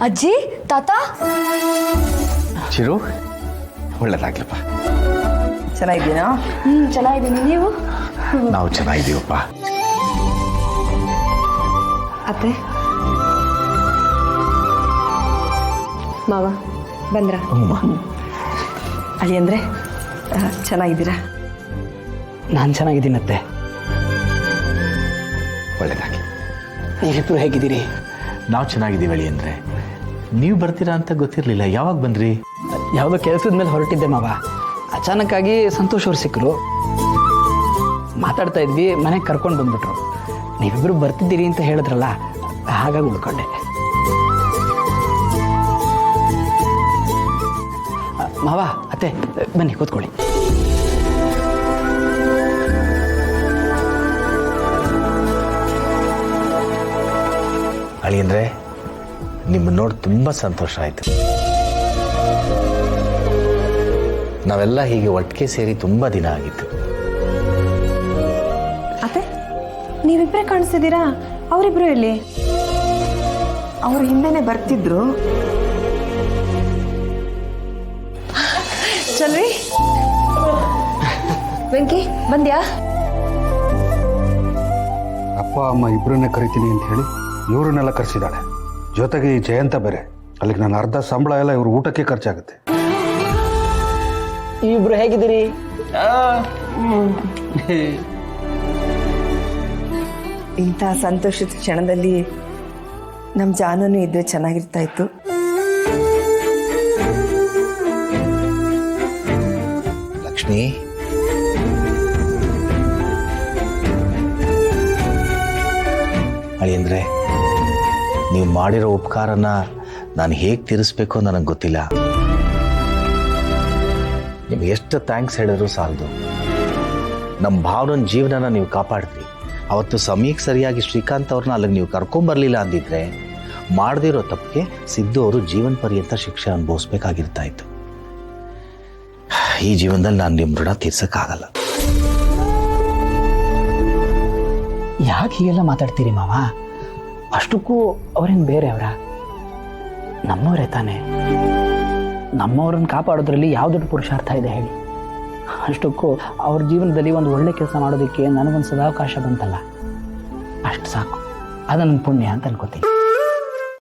ಅಜ್ಜಿ ತಾತ ಚಿರು ಒಳ್ಳೇದಾಗ್ಲಪ್ಪ. ಚೆನ್ನಾಗಿದ್ದೀನಾ? ಚೆನ್ನಾಗಿದ್ದೀನಿ. ನೀವು? ನಾವು ಚೆನ್ನಾಗಿದ್ದೀವಪ್ಪ. ಅತ್ತೆ ಮಾವ ಬಂದ್ರ? ಅಲ್ಲಿ ಅಂದರೆ ಚೆನ್ನಾಗಿದ್ದೀರಾ? ನಾನು ಚೆನ್ನಾಗಿದ್ದೀನತ್ತೆ. ಒಳ್ಳೇದಾಗ್ಲಿ. ನೀವಿಬ್ರು ಹೇಗಿದ್ದೀರಿ? ನಾವು ಚೆನ್ನಾಗಿದ್ದೀವಿ ಅಳಿ ಅಂದರೆ. ನೀವು ಬರ್ತೀರಾ ಅಂತ ಗೊತ್ತಿರಲಿಲ್ಲ. ಯಾವಾಗ ಬಂದ್ರಿ? ಯಾವುದೋ ಕೆಲಸದ ಮೇಲೆ ಹೊರಟಿದ್ದೆ ಮಾವ. ಅಚಾನಕ್ಕಾಗಿ ಸಂತೋಷ್ ಅವ್ರು ಸಿಕ್ಕರು. ಮಾತಾಡ್ತಾ ಇದ್ವಿ, ಮನೆಗೆ ಕರ್ಕೊಂಡು ಬಂದ್ಬಿಟ್ರು. ನೀವಿಬ್ರು ಬರ್ತಿದ್ದೀರಿ ಅಂತ ಹೇಳಿದ್ರಲ್ಲ, ಹಾಗಾಗಿ ಉಳ್ಕೊಂಡೆ. ಮಾವ ಅತ್ತೆ ಬನ್ನಿ ಕೂತ್ಕೊಳ್ಳಿ. ಅಳಿ ಅಂದರೆ ನಿಮ್ಮನ್ನು ನೋಡಿ ತುಂಬ ಸಂತೋಷ ಆಯಿತು. ನಾವೆಲ್ಲ ಹೀಗೆ ಒಟ್ಟಿಗೆ ಸೇರಿ ತುಂಬ ದಿನ ಆಗಿತ್ತು. ಅತ್ತೆ ನೀವಿಬ್ಬರೇ ಕಾಣಿಸ್ತಿದ್ದೀರಾ? ಅವರಿಬ್ರು ಎಲ್ಲಿ? ಅವ್ರ ಹಿಂದೆನೆ ಬರ್ತಿದ್ರು. ಚಲ್ವಿ ವೆಂಕಿ ಬಂದ್ಯಾ? ಅಪ್ಪ ಅಮ್ಮ ಇಬ್ಬರನ್ನೇ ಕರಿತೀನಿ ಅಂತ ಹೇಳಿ ಇವ್ರನ್ನೆಲ್ಲ ಕರೆಸಿದ್ದಾಳೆ. ಜೊತೆಗೆ ಈ ಜಯಂತ ಬೇರೆ. ಅಲ್ಲಿಗೆ ನನ್ನ ಅರ್ಧ ಸಂಬಳ ಎಲ್ಲ ಇವ್ರ ಊಟಕ್ಕೆ ಖರ್ಚಾಗುತ್ತೆ. ನೀವಿಬ್ರು ಹೇಗಿದ್ದೀರಿ? ಇಂಥ ಸಂತೋಷದ ಕ್ಷಣದಲ್ಲಿ ನಮ್ಮ ಜಾನೂ ಇದ್ರೆ ಚೆನ್ನಾಗಿರ್ತಾ ಇತ್ತು. ಲಕ್ಷ್ಮಿ, ಅಳಿ ಅಂದರೆ ನೀವು ಮಾಡಿರೋ ಉಪಕಾರನ ನಾನು ಹೇಗೆ ತೀರಿಸ್ಬೇಕೋ ನನಗೆ ಗೊತ್ತಿಲ್ಲ. ನಿಮ್ಗೆ ಎಷ್ಟು ಥ್ಯಾಂಕ್ಸ್ ಹೇಳಿದ್ರು ಸಾಲದು. ನಮ್ಮ ಭಾವನ ಜೀವನನ ನೀವು ಕಾಪಾಡಿದ್ರಿ. ಅವತ್ತು ಸಮಯಕ್ಕೆ ಸರಿಯಾಗಿ ಶ್ರೀಕಾಂತ್ ಅವ್ರನ್ನ ಅಲ್ಲಿಗೆ ನೀವು ಕರ್ಕೊಂಬರ್ಲಿಲ್ಲ ಅಂದಿದ್ರೆ ಮಾಡದಿರೋ ತಪ್ಪಿಗೆ ಸಿದ್ದು ಅವರು ಜೀವನ ಪರ್ಯಂತ ಶಿಕ್ಷೆ ಅನುಭವಿಸ್ಬೇಕಾಗಿರ್ತಾ ಇತ್ತು. ಈ ಜೀವನದಲ್ಲಿ ನಾನು ನಿಮ್ಮ ಋಣ ತೀರ್ಸಕ್ಕಾಗಲ್ಲ. ಯಾಕೆ ಹೀಗೆಲ್ಲ ಮಾತಾಡ್ತೀರಿ ಮಾವ? ಅಷ್ಟಕ್ಕೂ ಅವ್ರೇನು ಬೇರೆ ಅವರ? ನಮ್ಮವರೇ ತಾನೆ. ನಮ್ಮವ್ರನ್ನ ಕಾಪಾಡೋದ್ರಲ್ಲಿ ಯಾವ ದೊಡ್ಡ ಪುರುಷಾರ್ಥ ಇದೆ ಹೇಳಿ? ಅಷ್ಟಕ್ಕೂ ಅವ್ರ ಜೀವನದಲ್ಲಿ ಒಂದು ಒಳ್ಳೆ ಕೆಲಸ ಮಾಡೋದಕ್ಕೆ ನನಗೊಂದು ಸದಾವಕಾಶ ಬಂತಲ್ಲ, ಅಷ್ಟು ಸಾಕು. ಅದು ನನ್ನ ಪುಣ್ಯ ಅಂತ ಅನ್ಕೋತೀನಿ.